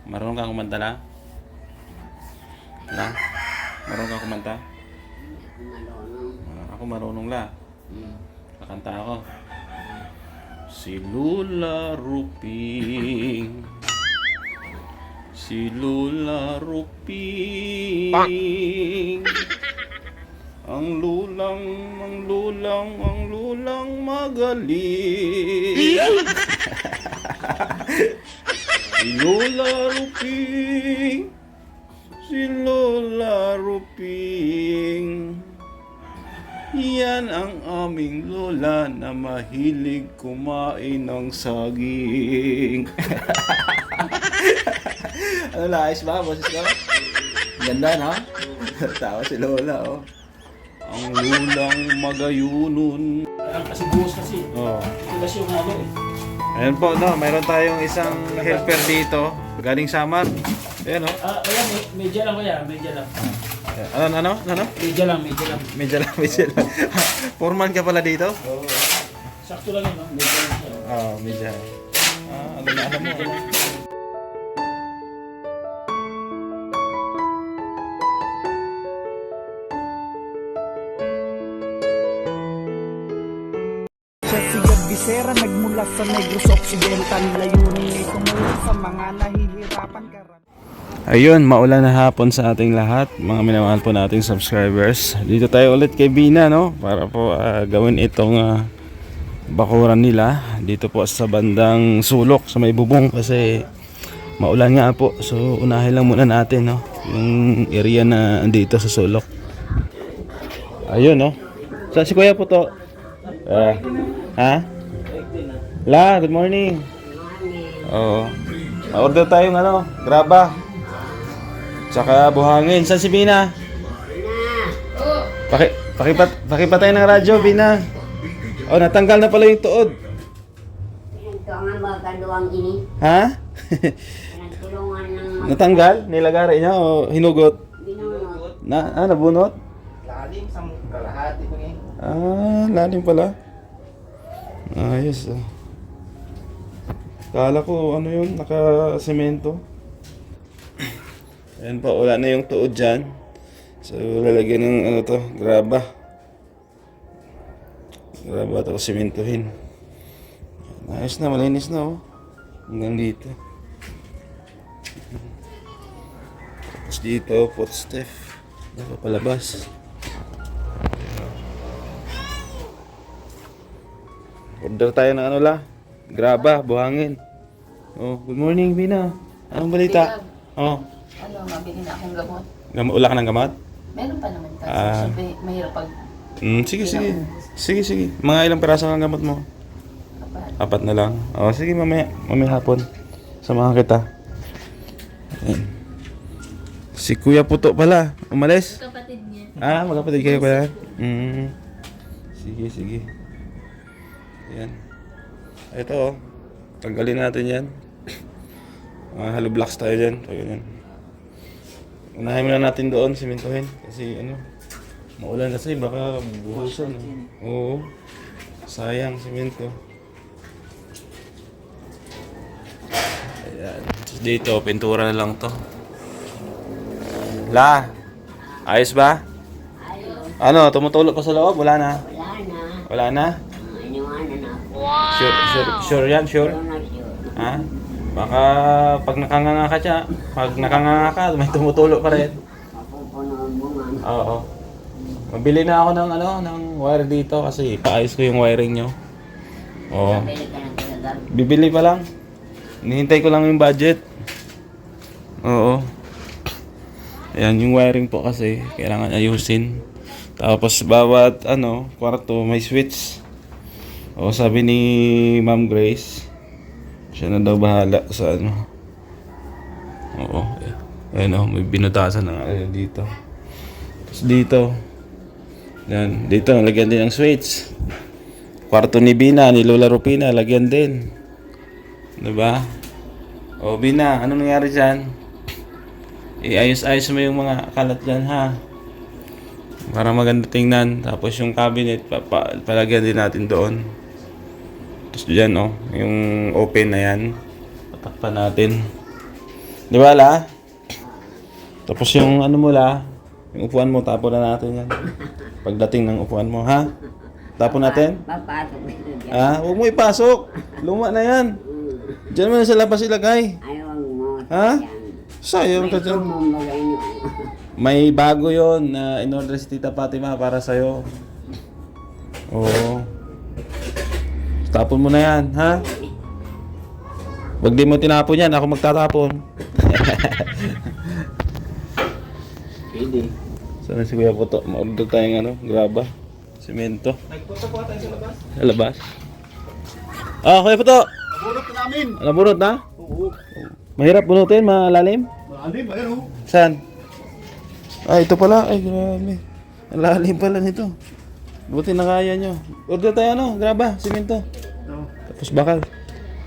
Marunong kang kumanta la? La? Marunong kang kumanta? Marunong. Ako marunong la. Hmm. Kakanta ako. Si Lula Ruping, si Lula Ruping, ang lulang magaling. Si Lula Ruping, si Lula Ruping, yan ang aming lola na mahilig kumain ng saging. Ano na, ayos ba, boses ko? Ganda, no? Tawa si lola, oh. Ang lulang magayunon. Kasi buhos kasi. Oh. Ito kasi yung ano eh. Ayan po, no, mayroon tayong isang helper dito, galing Samar. Ayan, oh. Ayan, medya lang kaya, medya lang. Ano? Medya lang, medya lang. Medyo lang. Foreman ka pala dito? Oo. Sakto lang yun, no? Medya lang siya. Medyo. Alam mo. Siya si Gabisera, nagmula sa Negros Occidental. Layunin ay tumulong sa mga nahihirapan karamihan. Ayun, maulan na hapon sa ating lahat, mga minamahal po nating subscribers. Dito tayo ulit kay Bina, no? Para po gawin itong bakuran nila dito po sa bandang sulok sa may bubong kasi maulan nga po. So unahin lang muna natin, no, yung area na andito sa sulok. Ayun, no. Saan si Kuya po to? Ha? La, good morning. Oo. Order tayong ano, graba. Tsaka buhangin. Saan si Bina? Pakipatay ng radyo, Bina. Oh, natanggal na pala yung tuod. Ito nga magkaluwang ini. Ha? Nagtulungan ng Natanggal? Nilagari niya o hinugot? binunot. Nabunot? Lalim sa kalahati ko ngayon. Lalim pala. Ayos. Kala ko ano yun, naka-semento. Ayan pa, wala na yung tuod dyan. So, lalagyan ng ano to, graba. Graba ito, sementohin. Ayos na, malinis na, oh. Hanggang dito. Tapos dito, footstep. Dapat palabas. Order tayo ng ano la? Graba, buhangin. Oh, good morning, Bina. Anong balita? Oh, Ano, mabili na akong gamot. wala ka ng gamot? Meron pa naman kasi. Ah. Siyempre, mahirap pag Sige. Mga ilang peraso ng gamot mo? kapag 4 na lang. Oh, sige, mamaya hapon. Samahan kita. Ayan. Si Kuya Puto pala, umalis? kapatid niya. Magkapatid kayo pala? Sige. Ayan. Ito, oh. Tanggalin natin yan. Mga hollow blocks tayo dyan. So, yun. Unahin muna natin doon, simentohin. Kasi ano, maulan kasi baka buhusan. Oo. Sayang, simento. Ayan. Dito, pintura na lang to. La, ayos ba? Ano, tumutulog pa sa loob? Wala na? Wala na. Wala na? Iniwanan na ako. Sure yan? Sure? Sure na sure. Ha? Baka pag nakanganga ka siya, pag nakanganga ka, may tumutulo pa rin. Mapupuno ang bunga. Oo. Mabili na ako ng ng wire dito kasi paayos ko yung wiring nyo. Oo. Pili ka ng talaga. Bibili pa lang. Hinihintay ko lang yung budget. Oo. Ayan, yung wiring po kasi kailangan ayusin. Tapos bawat kwarto may switch. O sabi ni Ma'am Grace, siya na daw bahala sa ano. Oo. Ayan, may binutasan na dito. Tapos dito. Yan, dito lagyan din ng switch. Kwarto ni Bina, ni Lola Rupina, lagyan din. 'Di ba? O Bina, anong nangyari diyan? Iayos-ayos mo yung mga kalat dyan, ha? Para maganda tingnan. Tapos yung cabinet, palagyan din natin doon. Tapos dyan, yung open na yan. Patakpan natin. Di ba, La? Tapos yung ano mo, La, yung upuan mo, tapon na natin yan. Pagdating ng upuan mo, ha? Tapon natin? Papasok dito dyan. Ha? Huwag mo ipasok. Luma na yan. Diyan mo na sa labas ilagay. Ayaw mo. Ha? Yan. Sayang ka dyan. Tumumagay nyo. May bago yon na in-order si Tita Fatima para sa'yo. Oo. Tapon mo na yan, ha? Huwag di mo tinapon yan, ako magtatapon. Pwede. Sana si Kuya Puto, ma-order tayong ano, graba, simento. Nagpunta po tayo sa labas. Sa labas. Ah, Kuya Puto! Nabunot na namin. Nabunot na? Oo. Mahirap bunutin, malalim? Malalim, ayun oh. Saan? Ah, ito pala. Ay, grabe. Ang lalim pala nito. Buti na kaya nyo. Order tayo ano, graba, simento. No. Tapos bakal.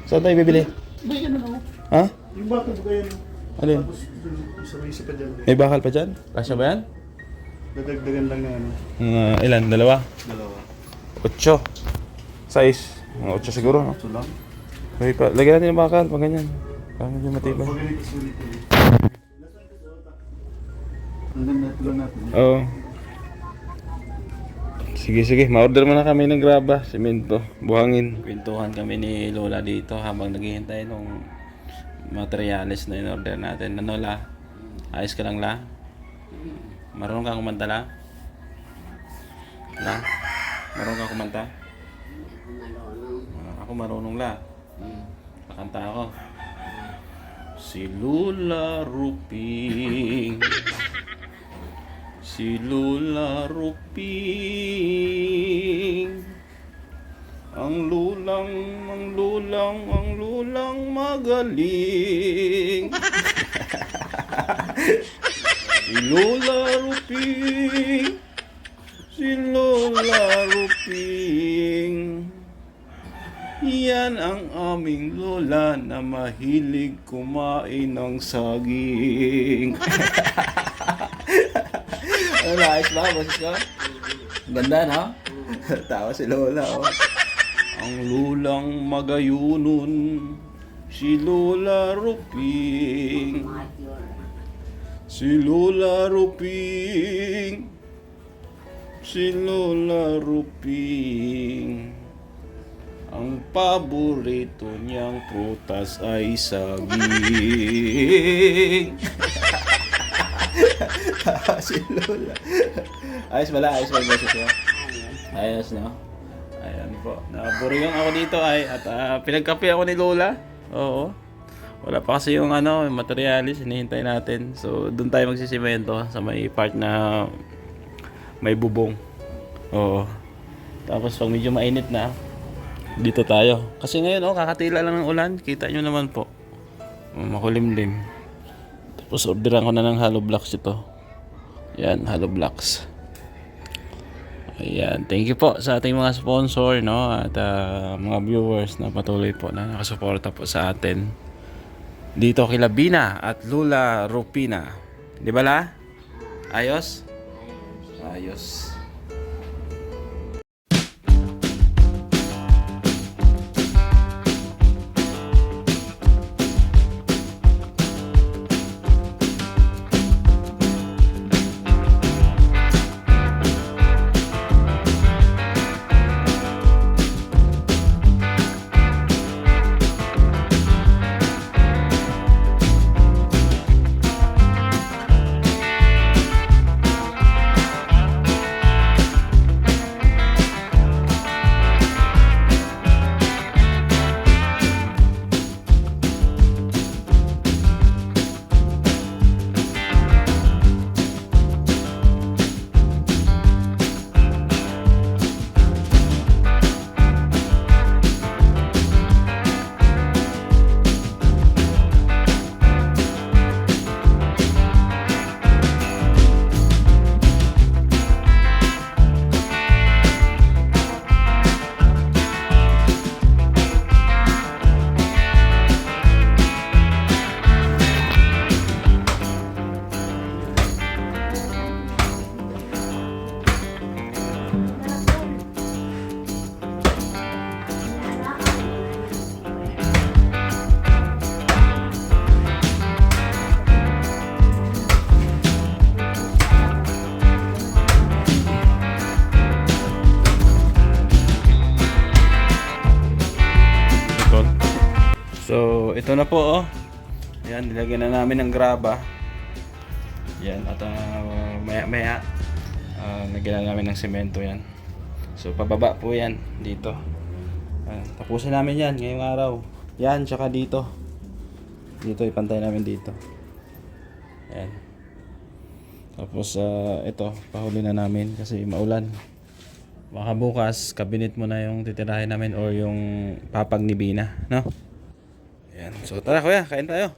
Saan tayo bibili? May ano na oh. Ha? Yung bata ba kayo? Alin? Tapos isa pa dyan. May bakal pa dyan? Kasya ba yan? Dadagdagan lang na ano. Ilan? Dalawa? Dalawa. 8. Size. Mga 8 siguro, no? Ito lang. Okay pa. Lagyan natin ng bakal, pag ganyan. Para medyo matibay. Pag ganito sulit ko. Hanggang natin lang natin. Oo. Sige, ma-order muna kami ng graba, simento, buhangin. Kwentuhan kami ni Lola dito habang naghihintay ng materials na in-order natin. Ano, La? Ayos ka lang, La? Marunong kang kumanta, La? La? Marunong kang kumanta? Ako marunong, La. Kakanta ako. Si Lola Ruping, si Lola Ruping, ang lulang magaling. Si Lola Ruping, si Lola Ruping, yan ang aming lola na mahilig kumain ng saging. Ano, ayos ba? Boses ko? Ganda, no? Tawa si Lola, oh. Ang lulang magayunon, si Lola Ruping. Si Lola Ruping, si Lola Ruping. Ang paborito niyang prutas ay saging. Si Lola. Ayos ba yung boses mo? Ayos, no? Ayan po. Naburyong ako dito at pinagkape ako ni Lola. Oo. Wala pa kasi yung materialis, hinihintay natin. So, doon tayo magsisimento sa may part na may bubong. Oo. Tapos pag medyo mainit na, dito tayo. Kasi ngayon, kakatila lang ng ulan. Kita nyo naman po. Makulimlim. Tapos orderan ko na ng hollow blocks ito. Yan, hollow blocks. Ayan. Thank you po sa ating mga sponsor, no? At mga viewers na patuloy po na nakasuporta po sa atin. Dito kila Bina at Lola Rupina. Di ba, La? Ayos? Ayos. ito na po, oh. Ayan, nilagyan na namin ng graba. Yan, at maya-maya, nagyan na namin ng semento yan. So, pababa po yan, dito. Tapusin namin yan ngayong araw. Yan, tsaka dito. Dito, ipantay namin dito. Yan. Tapos, ito, pahuli na namin kasi maulan. Baka bukas, kabinet mo na yung titirahin namin or yung papag ni Bina, no? Yan. So, tara kuya, kain tayo.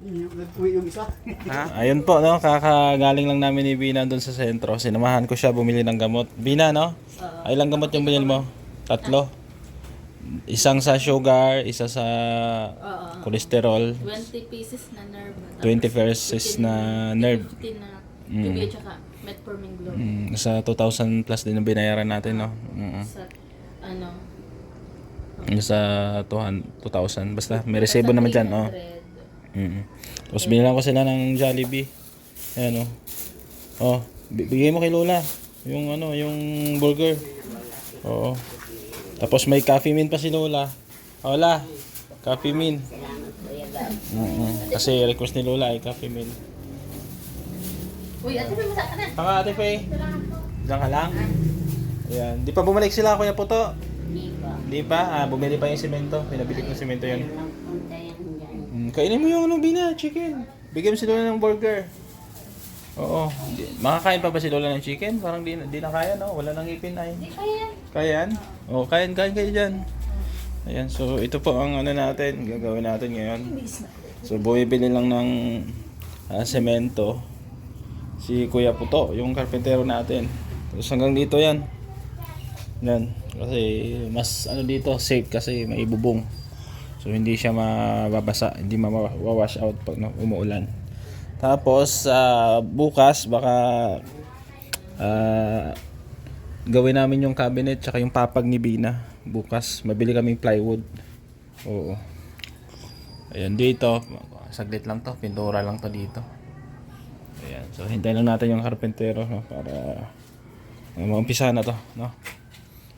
Nag-uwi yung isa. Ha? Ayun po, no? Kakagaling lang namin ni Bina doon sa sentro. Sinamahan ko siya bumili ng gamot. Bina, no? Ay lang gamot yung binili mo? 3? Isang sa sugar, isa sa cholesterol, 20 pieces na nerve. 20 versus na nerve. 50 na tubig at saka metformin glow. Sa 2,000 plus din ang binayaran natin, no? Sa ano, Sa 2,000. Basta may resibo naman dyan, oh. 300. Tapos binilang ko sila ng Jollibee. Ayan, oh. Oh, bigay mo kay Lola. Yung ano, yung burger. Oo. Tapos may coffee mint pa si Lola. Lola, coffee mint. Salamat Kuya Gab. Kasi request ni Lola ay coffee mint. Uy, ate, may masaka na. Tama Ate Faye. Diyan ka lang. Ayan. Di pa bumalik sila, Kuya Puto. Hindi pa. Di pa? Bumili pa yung simento. Pinabili ko yung simento yun. Nagpunta yan dyan. Kainin mo yung ano, Bina, chicken. Bigyan mo si Lola ng burger. Oo. Makakain pa ba si Lola ng chicken? Parang di na kaya, no? Wala nang ipin ay. Hindi kaya. Kaya yan? Oo, kain kayo dyan. Ayan, so ito po ang ano natin, gagawin natin ngayon. So bumibili lang ng semento si Kuya Puto, yung karpentero natin. Tapos hanggang dito yan. Yan, kasi mas ano dito, safe kasi may bubong. So hindi siya mababasa, hindi mawawash out pag umuulan. Tapos bukas baka gawin namin yung cabinet tsaka yung papag ni Bina. Bukas mabili kaming plywood. Oo. Ayan dito, saglit lang to, pintura lang to dito. Ayan, so hintayin lang natin yung karpentero, no, para maumpisa na to, no.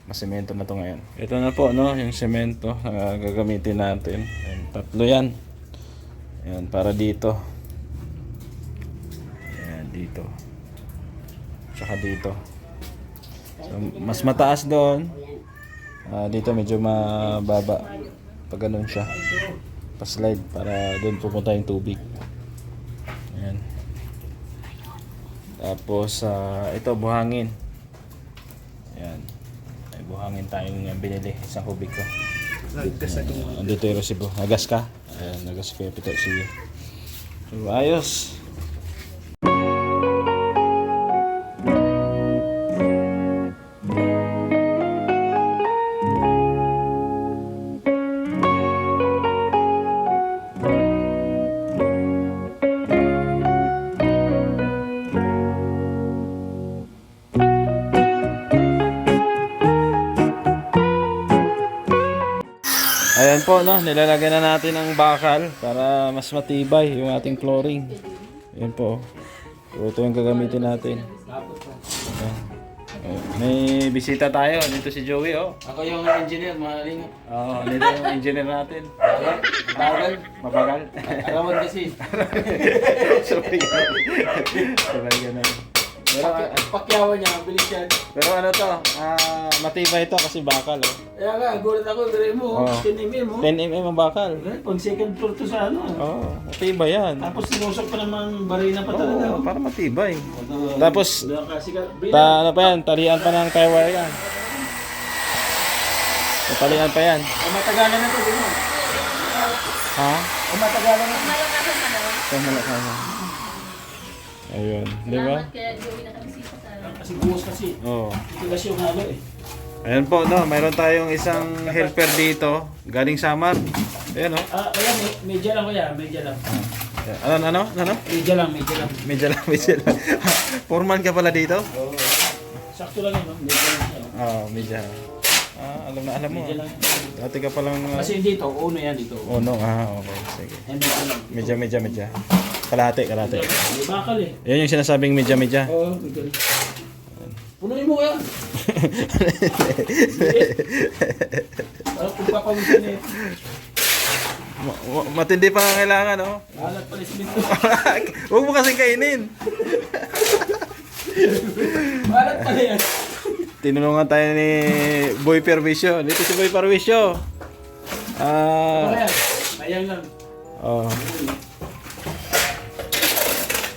Masemento na to ngayon. Ito na po, no, yung semento na gagamitin natin. Ayan, 3 yan. Ayan, para dito. Ayan, dito. Tsaka dito. So, mas mataas doon. Dito medyo mababa. Pag ganun siya. Pa-slide para doon pupunta yung tubig. Ayan. Tapos, ito, buhangin. Ayan. May buhangin tayong binili. Isang kubik ko. Nagkas ako. Andito yung resibo. Nagas ka? Ayan, nagas ko yung pito. Sige. So, ayos. Ayan po, no, nilalagyan na natin ng bakal para mas matibay yung ating flooring. Ayan po. So, ito yung gagamitin natin. Ayan. May bisita tayo. Dito si Joey, oh. Ako yung engineer, mahaling. Oo, dito yung engineer natin. Bagal. Mabagal. Arawan kasi. Sabay ganun. Pero, Pakyawan niya, bilis yan. pero ano to, matibay ito kasi bakal, oh. Kaya nga, gulat ako, gano'n mo, Oo. 10 mm mo. 10 mm ang bakal. Pag second floor to sa ano. Oo, matibay yan. Tapos sinusok pa naman barina pa talaga. Oo, para matibay. Tapos, Kasi ka, ano pa yan, talian pa ng tie wire yan. Talian pa yan. matagalan na to, di mo. Ha? Matagalan na. Malakasan. Ayun, di ba? Salamat kaya Joey nakabisita sa amin. Kasi buhos kasi. Oo. Tigas yung halo eh. Ayan po, no, mayroon tayong isang helper dito, galing Samar. Ayan, no. Kaya medya lang kuya, medya lang. Ano? Medya lang, medya lang. Medyo lang. Foreman ka pala dito? Oo. Sakto lang yun, no? Medya lang siya. Oo, medyo. Alam mo. Medya lang. Dati ka palang... Kasi dito, uno yan dito. Oh, no. Okay. Sige. Medya lang. Medyo. Kalahati. May bakal eh. Yan yung sinasabing medyo. Oo, medya. Punuin mo kaya. Parang kung papawisin eh. Matindi pa ang kailangan, oh. Alat pala siminto. Huwag mo kasing kainin. Alat pala yan. Tinulungan tayo ni Boy Pervisio. Dito si Boy Pervisio. Ano yan? Ayan lang. Oh.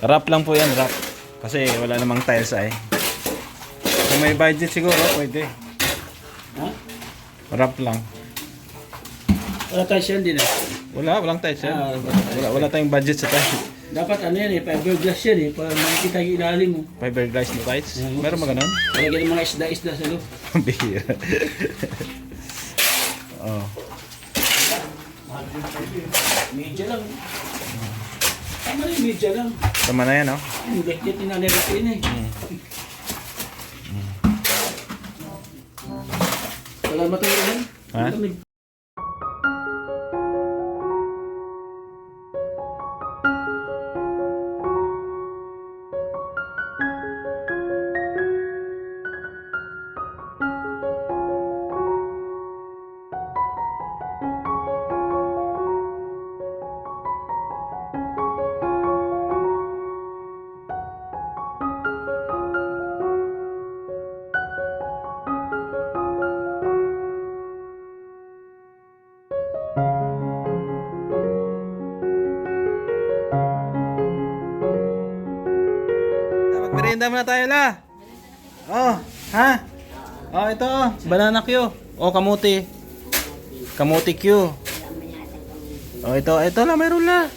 Wrap lang po yan, wrap. Kasi wala namang tiles ay. Kung may budget siguro, pwede. Ha? Wrap lang. Wala tayo siya din eh. Walang tiles yan. Wala tayong budget sa tiles. Dapat ano yan eh, fiberglass yan eh, para makikita yung ilalim mo. Fiberglass na tiles? Meron ba ganun? Lagyan ng mga isda-isda sa loob. Bihira. Oh. Media lang. Tama na yung media lang. Tama na yan, oh. Yung lekit ni Nanay Ratin eh. Wala matulog yan. Ha? Magmerienda muna tayo la. Oh, ha? Oh, ito oh, banana Q. Oh, kamuti. Kamuti Q. Oh, ito lang, meron la.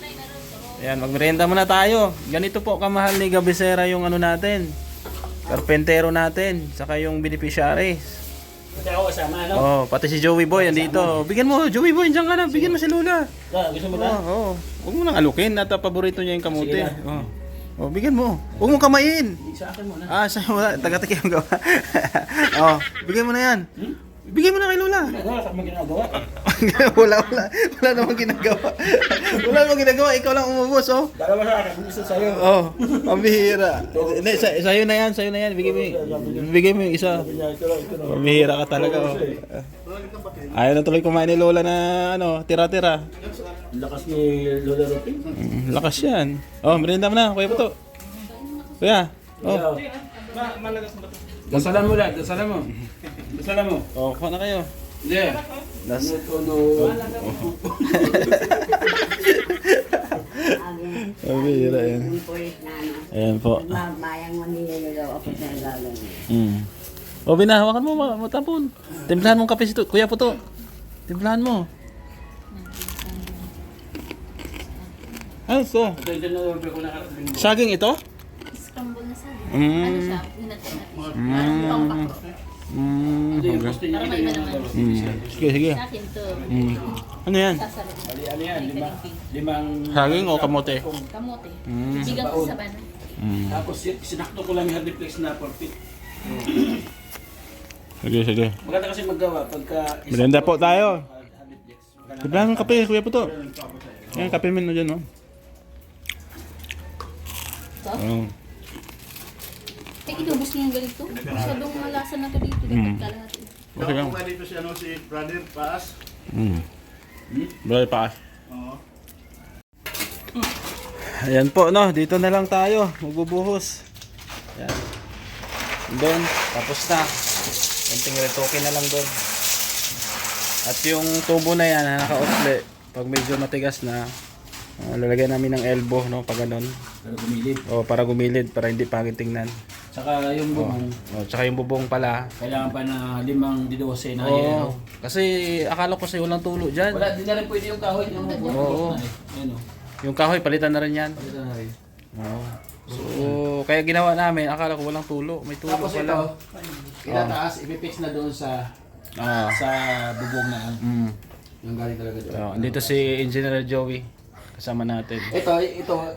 Ayan, magmerienda muna tayo. Ganito po kamahal ni Gabisera yung ano natin. Karpentero natin, saka yung beneficiaries. Pati ako kasama, ano? Oh, pati si Joey Boy andito. Bigyan mo, Joey Boy, diyan ka na. Bigyan mo si Lula. Gusto mo ba? Oo. Huwag mo nang alukin. Nata paborito niya yung kamote. Sige Oo. Oh, bigyan mo. Huwag mo kamain. Sa akin muna. Sa'yo wala. Taga-tiki ang gawa. Oh, bigyan mo na yan. Bigyan mo na kay Lola. Wala ka naman ginagawa. Wala namang ginagawa. Wala namang ginagawa. Ikaw lang umubos, oh. Dalawa sa akin, gusto sa'yo. Oh, pambihira. Hindi, sa'yo na yan, sa'yo na yan. Bigay mo yung isa. Ito lang. Pambihira ka talaga, oh. Ayaw na tuloy kumain ni Lola na, ano, tira-tira. Ang lakas ni Lola Rupin. Lakas yan. Oh, merienda mo na, kuya po to. Kuya. Oh. Dasalan mo lang, dasalan mo. Dasalan mo. Oh, kuha na kayo. Hindi. Das. Pambihira yan. Kulit na ano. Ayan po. Mabayang manilalaw ako sa gagawin. O, binahawakan mo, matapon. Timplahan mong kape si kuya po to. Timplahan mo. Ano to? Saging ito? Scramble na sa Mm. Ano siya? Hinatay natin. Parang pampakro. Okay. Para may iba naman. Sige, sige. Sa akin to. Ano yan? Sasarap. Ano yan? Limang... Saging o kamote? Kamote. Bigang ko sa bana. Tapos sinakto ko lang yung hardiplex na perfect. Sige, sige. Maganda kasi maggawa pagka... Merienda po tayo. Hardiplex. Timplahan mong kape, kuya po to. Ayan, kape mo na dyan, no? Ito? Oh. Inubos niya yung ganito. Masyadong malasa na to dito. Dapat kalahati. Okay lang. Kung dito si ano si brother Paas. Brother Paas. Oo. Ayan po, no? Dito na lang tayo. Magbubuhos. Ayan. Doon. Tapos na. Konting retoke na lang doon. At yung tubo na yan, na naka-outlet, pag medyo matigas na, lalagyan namin ng elbow, no? Pag ganun. Pero gumilid. O, para gumilid, para hindi pangit tingnan. Saka yung bubong, Tsaka yung bubong pala. kailangan pa na 5 didose na Oo. yero. Kasi akala ko kasi walang tulo dyan. Wala, di na rin pwede yung kahoy. Yung Oo. Ayun o. Yung kahoy, palitan na rin yan. Ito na rin. Oo. So, kaya ginawa namin, akala ko walang tulo. May tulo Tapos ito, pala. pinataas, ipipix na doon sa bubong na yung galing talaga doon. So, dito si Engineer Joey. Kasama natin. Ito,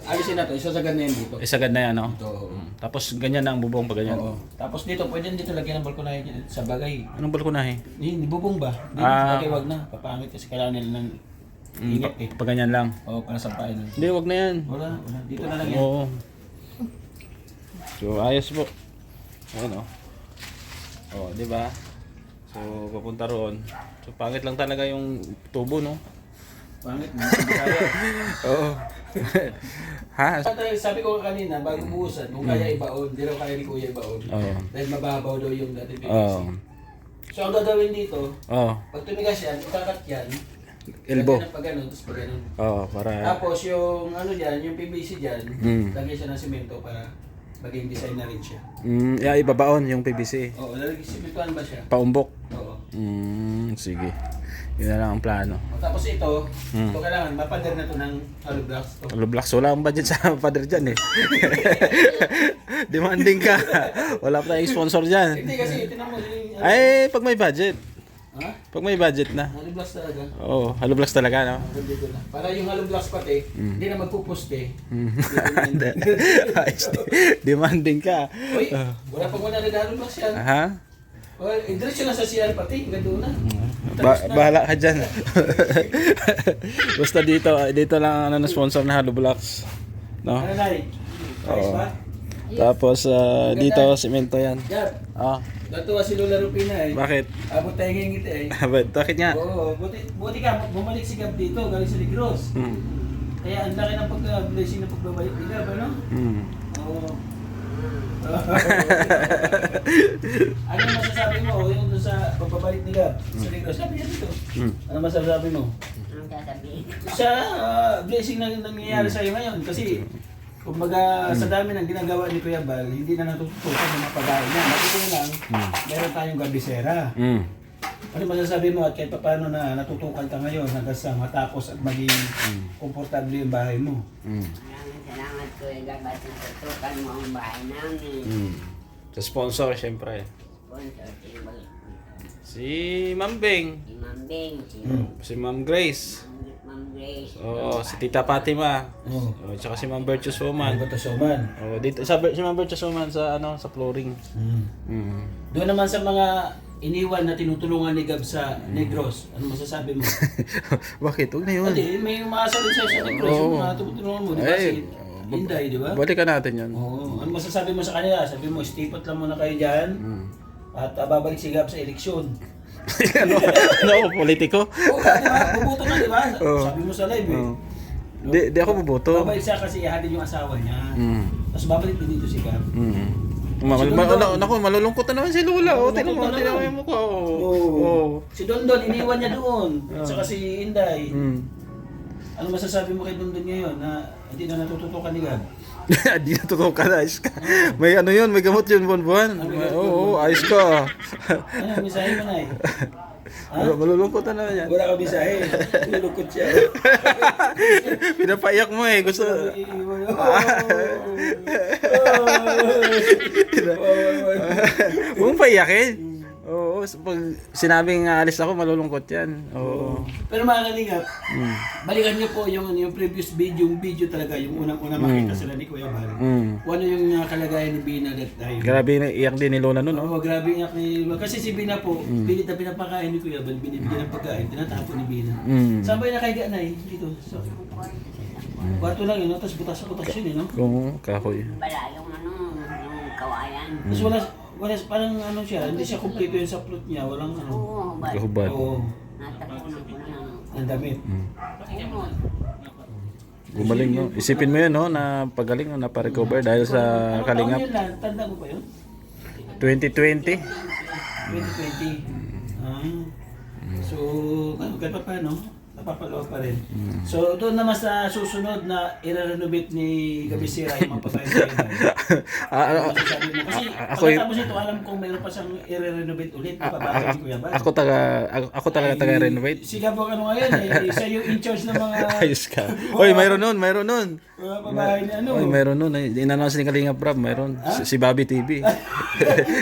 alisin na to, isasagad na yan dito. Isagad na yan, no? Ito. Tapos ganyan na ang bubong pag ganyan. Oo. Tapos dito, pwede dito lagyan ng balkonahe sa bagay. Anong balkonahe? Hindi bubong ba? Hindi, bagay wag na. Papangit kasi kailangan nila ng ingat eh. Pag ganyan lang. Oo, para sampain. Hindi, wag na yan. Wala. Dito na lang yan. Oo. So, ayos po. Ayan, oh. Oh, di ba? So, papunta roon. So, pangit lang talaga yung tubo, no? Pangit mo. Kaya. Oo. Ha? Sabi ko kanina, bago buusan, kung kaya ibaon, hindi raw kaya ni Kuya ibaon. Oo. Dahil mababaw daw yung dati PVC. Oo. So ang gagawin dito, Oo. pag tumigas yan, ikakat yan. Elbow. Lagyan ng pag ganun, tapos pag ganun. Oo, para... Tapos yung ano dyan, yung PVC dyan, Mm. lagyan siya ng simento para maging design na rin siya. Ibabaon yung PVC. Oo, lalagyan simentohan ba siya? Paumbok. Oo. Sige. Yun na lang ang plano. O, tapos ito kailangan mapader na to ng hollow blocks to. Lublaks, wala akong budget sa pader dyan eh. Demanding ka. Wala pa tayong sponsor dyan. Hindi kasi, tinan mo yung... Ay, pag may budget. Ha? Pag may budget na. Hollow blocks talaga. Oo, hollow blocks talaga, no? Dito na. Para yung hollow blocks pati, hindi na magpupuste. Ayos, demanding ka. Uy, wala pang wala na hollow blocks yan. Ha? Well, diretso na sa CR pati, ganoon na. Bahala ka dyan. Basta dito lang ano na sponsor na Hollow Blocks. No? Ano na ayos ba? Tapos dito semento yan. Yan. Ah, Natuwa si Lola Rupina eh. bakit? Abot tayo ngingit eh. Bakit nga? Oo, buti ka, bumalik si Gab dito, galing sa Negros. Kaya ang laki ng pagka-blessing na pagbabalik ni Gab, ano? Oo. Ano masasabi mo yung doon sa pagbabalik ni Gab sa Negros? Sabi niya dito. Ano masasabi mo? Anong sasabihin? Sa blessing na nangyayari sa'yo ngayon kasi kumbaga sa dami ng ginagawa ni Kuya Bal, hindi na natututukan ng mapagain niya. Nakita lang, meron tayong gabisera. Ano masasabi mo at kahit paano na natutukan ka ngayon hanggang sa matapos at maging komportable yung bahay mo? Maraming salamat Kuya Gab at natutukan mo ang bahay namin. Sa sponsor, syempre. Sponsor, Si Ma'am Beng. si Ma'am Beng, Si Ma'am Grace. Ma'am Grace. Oo, si Tita Fatima. Oo. Tsaka si Ma'am Virtuous Woman. Ano ba ito, Soman? Dito si Ma'am Virtuous Woman sa sa flooring. Doon naman sa mga iniwan na tinutulungan ni Gab sa Negros, ano masasabi mo? Bakit? Huwag na yun. Hindi, may umaasa rin sa'yo sa Negros, yung mga tutulungan mo, di ba? Si Inday, di ba? Balikan natin yun. Oo. Ano masasabi mo sa kanila? Sabi mo, stipot lang muna kayo dyan at babalik si Gab sa eleksyon. ano ako, politiko? Oo, di ba? Bubuto ka, di ba? Sabi mo sa live eh. Di ako buboto. Babalik siya kasi ihatid yung asawa niya. Tapos babalik din dito si Gab. Malulungkot na naman si Lola. Tingnan mo yung mukha. Si Dondon, iniwan niya doon. Saka si Inday. Ano masasabi mo kay Dondon ngayon na hindi na natututukan ni Gab? Di natutukan, ayos ka. May ano yun, may gamot yun buwan-buwan. Oo, ayos ka. Ano, misahe mo na eh. Malulungkot na naman yan. Wala ka misahe. Nilukot siya. Pinapaiyak mo eh, gusto. Huwag mong paiyakin. Oo, pag sinabing alis ako, malulungkot yan. Oo. Pero mga kalingap, balikan niyo po yung previous video, yung video talaga, yung unang-una makita sila ni Kuya Bal. Kung ano yung kalagayan ni Bina that time. Grabe na iyak din ni Lola nun, no? Oo, grabe iyak ni Lola. Kasi si Bina po, pilit na pinapakain ni Kuya Bal, binibigyan ng pagkain, tinatapon ni Bina. Saan ba yung nakaiga na eh? Dito. So, kwarto lang yun, no? Tapos butas-butas yun eh, no? Oo, kahoy. Wala yung yung kawayan. Tapos wala, parang ano siya, hindi siya kumpleto yung sa plot niya, walang ano. Oo, ba? Kahubad. Oo, Natapunan ko na. ang damit. Oo. Gumaling, no? Isipin mo yun, no? Na pagaling, no? Naparecover dahil sa Anong taon kalingap. yun lang? Tanda mo pa yun? 2020. 2020. So, ano, kahit pa paano, napapalaw pa rin. So, doon naman sa susunod na i-renovate ni Gabisira yung mga pagkain sa inyo. Masasabi mo. Kasi pagkatapos ito, alam kong mayroon pa siyang i-renovate ulit. Papabakit si Kuya Bal. Ako talaga taga-renovate. Si Gabo ano ngayon, siya yung in charge ng mga Ayos ka. Oy, mayroon nun. mga pabahay ni ano. Oy, mayroon nun. Inannounce ni Kalingap Rob, mayroon. Si Bobby TV.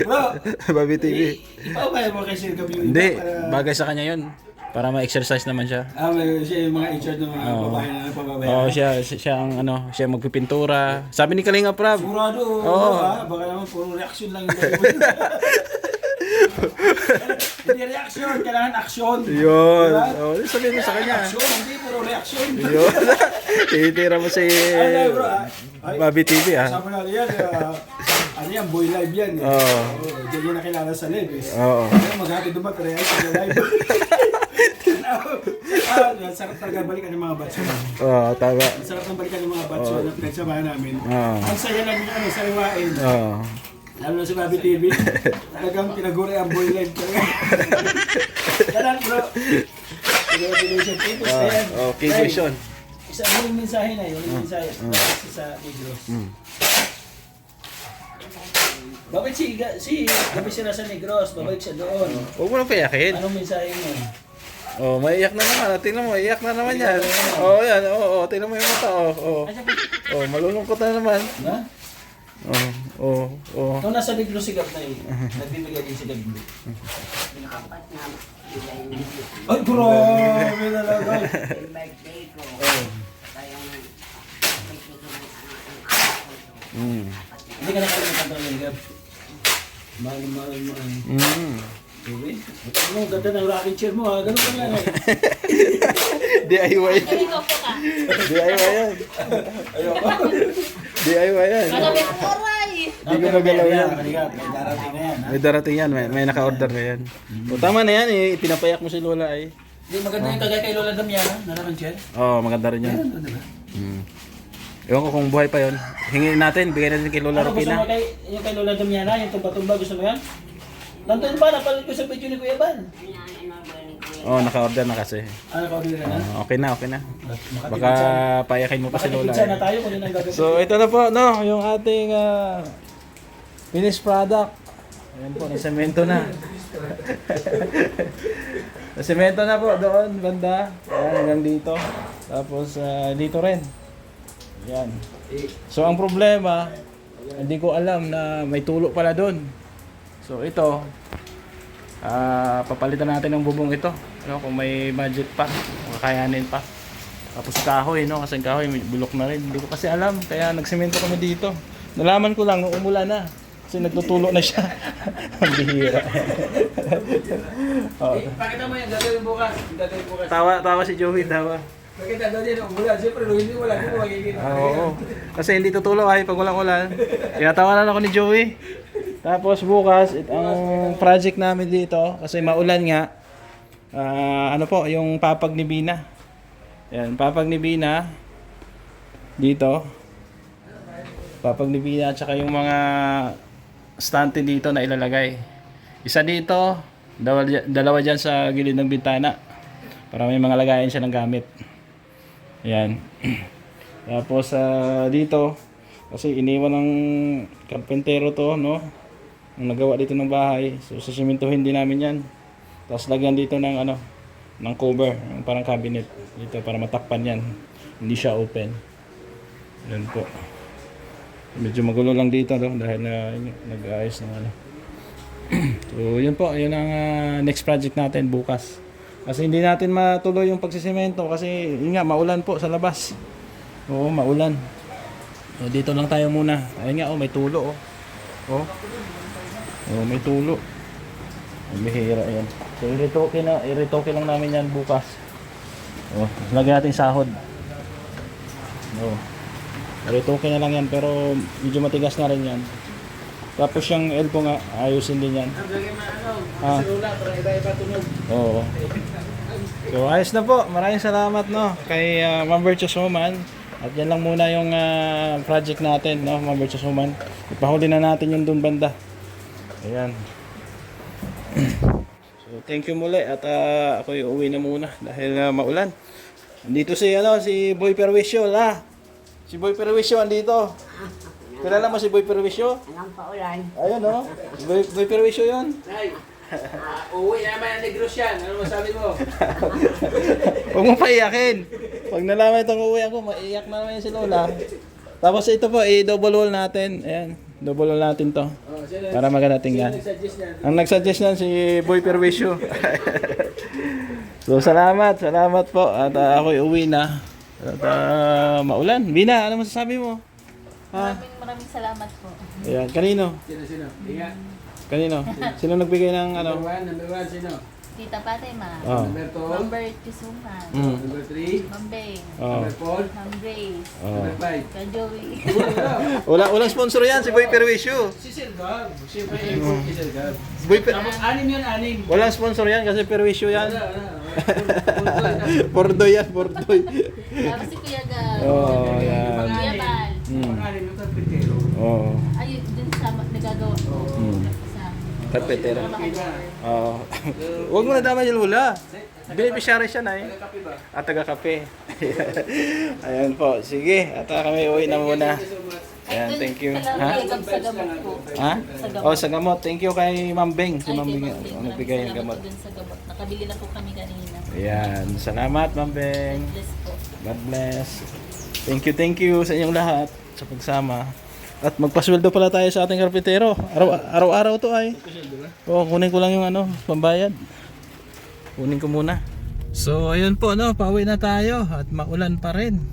Bro, Bobby TV. ipapabay mo kay Sir Gabo yung Hindi, iba para- bagay sa kanya yun. Para ma-exercise naman siya. may siya yung mga in charge ng mga babae na pababayan. Oo, siya ang ano, siya magpipintura. Sabi ni Kalingap Rob. Sigurado, baka naman puro reaction lang yung gagawin. Hindi reaction, kailangan action. Yun. Diba? Oh, sabihin mo sa kanya. Action, hindi puro reaction. Yun. Titira mo si Ay, bro, Bobby TV, ah. Sama na yan, ano yan, boy live yan. Oo. Diyan yung nakilala sa live. Oo. Maghapit dumat, reaction sa live. Sarap talaga balikan ng mga batso. Oo, tama. Sarap ng balikan ng mga batso na pinagsamahan namin. Oo. Ang saya lang yung ano, sariwain. Oo. Lalo na sa Bobby TV. Talagang pinaguri ang boyline talaga. Taran bro. Congratulations. Tapos ayan. Okay, vision. Isa yung mensahe na yun. Yung mensahe sa Negros. Bakit si Gabi sila sa Negros? Babalik siya doon. Huwag mo nang payakin. Anong mensahe mo? Oh, maiyak na naman. Tingnan mo, iyak na naman yan. Oh, yan. Oh, tingnan mo yung mata. Oh. Oh, malulungkot na naman. Ha? Oh. Nung nasa Negros si Gab na nagbibigay din si Gab. Apat na bigay na yun. Ay, grabe talaga. Yung birthday ko. Kaya yung birthday ko ng ano. Hindi ka nakalimutan talaga ni Gab. Mahal. Okay. Ano, ganda ng rocking chair mo ha. Ganun ka lang eh. DIY yan. Hindi ko po ka. DIY yan. Ayoko. DIY yan. Kagabi ko oray. Hindi ko magalaw yan. Halika, may darating na yan ha. May darating yan. May naka-order na yan. O, tama na yan eh. Pinapayak mo si Lola eh. Hindi, maganda yung kagaya kay Lola Damiana. Naraman chair. Oo, maganda rin yan. Meron doon, diba? Ewan ko kung buhay pa yon. Hingin natin, bigay natin kay Lola Ano gusto mo Rupina. yung kay Lola Damiana? Yung tumba-tumba, gusto mo yan? Nandun pa, napanood ko sa video ni Kuya Ban. Oo, naka-order na kasi. Ano ka ka na? Okay na. Baka payakin mo pa si Lola. Makikipitsa na tayo kung yun ang gagawin. So, ito na po, no, yung ating finished product. Ayan po, nasemento na. Nasemento na po doon, banda. Ayan, hanggang dito. Tapos, dito rin. Ayan. So, ang problema, hindi ko alam na may tulo pala doon. So, ito, papalitan natin ng bubong ito. No, kung may budget pa, kakayanin pa. Tapos kahoy, no? Kasi ang kahoy bulok na rin. Hindi ko kasi alam, kaya nagsemento kami dito. Nalaman ko lang nung umulan na. Kasi nagtutulo na siya. Ang bihira. Pakita mo yung gagawin bukas. Tawa si Joey, tawa. Pakita daw din, umulan. Siyempre, hindi wala ko magiging. Oo. Kasi hindi tutulo ay pag walang ulan. Tinatawanan ako ni Joey. Tapos bukas, ang project namin dito, kasi maulan nga, ano po, yung papag ni Bina. Yan, papag ni Bina. Dito. Papag ni Bina, at saka yung mga stante dito na ilalagay. Isa dito, dalawa dyan sa gilid ng bintana. Para may mga lagayan siya ng gamit. Yan. Tapos dito, kasi iniwan ng karpentero to, no? Ang nagawa dito ng bahay. So sisimintuhin din namin yan. Tapos lagyan dito ng ano, ng cover, yung parang cabinet dito para matakpan yan. Hindi siya open. Yan po. Medyo magulo lang dito, no? Dahil nag-aayos ng ano. So yun po, yun ang next project natin bukas. Kasi hindi natin matuloy yung pagsisemento kasi yun nga, maulan po sa labas. Oo, maulan. So, dito lang tayo muna. Ayun nga, may tulo. May tulo. Ang bihira yan. So, iritoke lang namin yan bukas. Lagyan natin sahod. Iritoke na lang yan, pero medyo matigas na rin yan. Tapos yung elbow nga, ayusin din yan. Para iba-iba tunog. Oo. So, ayos na po. Maraming salamat, no, kay Ma'am Virtuous Woman. At yan lang muna yung project natin, no, Ma'am Virtuous Woman. Ipahuli na natin yung dun banda. Ayan. So, thank you muli. At ako uwi na muna dahil maulan. Dito si Boy Perwisyo, Si Boy Perwisyo andito. Kilala mo si Boy Perwisyo? Anong paulan? Ayun, no. Boy Perwisyo 'yon. Nay, uwi naman ang Negros yan. Ano masabi mo? Huwag mo paiyakin. Pag nalaman itong uwi ako, maiyak na naman si Lola. Tapos ito po, i-double wall natin. Ayan, double wall natin to. Para maganda tingnan. Ang nagsuggest niyan si Boy Perwisyo. So salamat po. At ako'y uwi na. At maulan. Bina, ano masasabi mo? Maraming salamat po. Ayan, kanino? Sino? Iya. Kanino? Sino nagbigay ng ano? Number one, sino? Tita Fatima. Oh. Ma'am Bert Kisuman. Number 3. Ma'am Beng. Oh. Number 4. Ma'am Grace. Oh. Number 5. Ka Joey. Walang sponsor yan, si Boy Perwisyo. Si Sir Gab. Siyempre, import si Sir Gab. Boy Tapos 6 yun, 6. Walang sponsor yan kasi Perwisyo yan. Wala. Pordoy yan, pordoy. Tapos si Kuya Gab. Oh, yan. Kuya Bal. Pang-6 yung karpintero. Oo. Ayun, dun sa nagagawa ko. Sa Karpetera. Makador. Oo. Huwag mo na damay yung hula. Beneficiary siya na eh. Kape ba? At taga-kape. Ayan po. Sige. At kami uwi na muna. Ayan, Ay, thank you. Kuya Ha? Gab sa gamot ko. Ha? Sa gamot. Oh, sa gamot. Thank you kay Ma'am Beng. Si Ay, Ma'am kay Beng Ma'am Beng. ang nagbigay ng Maraming gamot. salamat po dun sa gamot. Nakabili na po kami kanina. Ayan. Salamat, Ma'am Beng. Bless po. God bless. Thank you sa inyong lahat sa pagsama. At magpasweldo pala tayo sa ating karpintero. Araw-araw to ay. Oo, kunin ko lang yung pambayad. Kunin ko muna. So, ayun po, pauwi na tayo at maulan pa rin.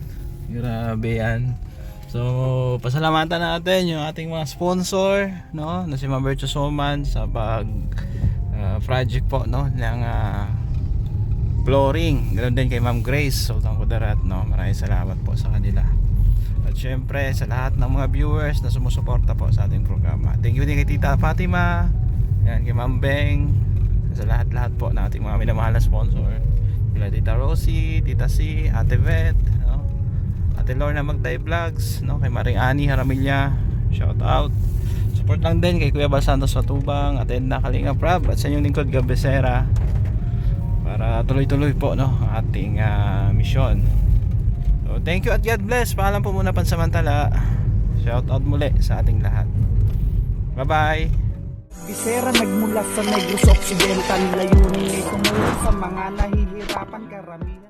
Grabe yan. So, pasalamatan natin yung ating mga sponsor, na si Ma'am Bercho Soman sa project po, ng flooring. Ganoon din kay Ma'am Grace Sultan Kudarat, Maraming salamat po sa kanila. At syempre sa lahat ng mga viewers na sumusuporta po sa ating programa. Thank you din kay Tita Fatima, yan, kay Ma'am Beng, sa lahat-lahat po ng ating mga minamahal na sponsor. Kila Tita Rosie, Tita C, Ate Vet, Ate Lorna Magday Vlogs, kay Maring Ani Haramilla, shout out. Support lang din kay Kuya Bal Santos Matubang, Ate Edna Kalinga Prab, at sa inyong lingkod Gab Becerra, para tuloy-tuloy po ating mission. So thank you at God bless. Paalam po muna pansamantala. Shout out muli sa ating lahat. Bye bye. Bisera nagmula sa Negros Occidental, layunin ay tumulong sa mga nahihirapan karamihan.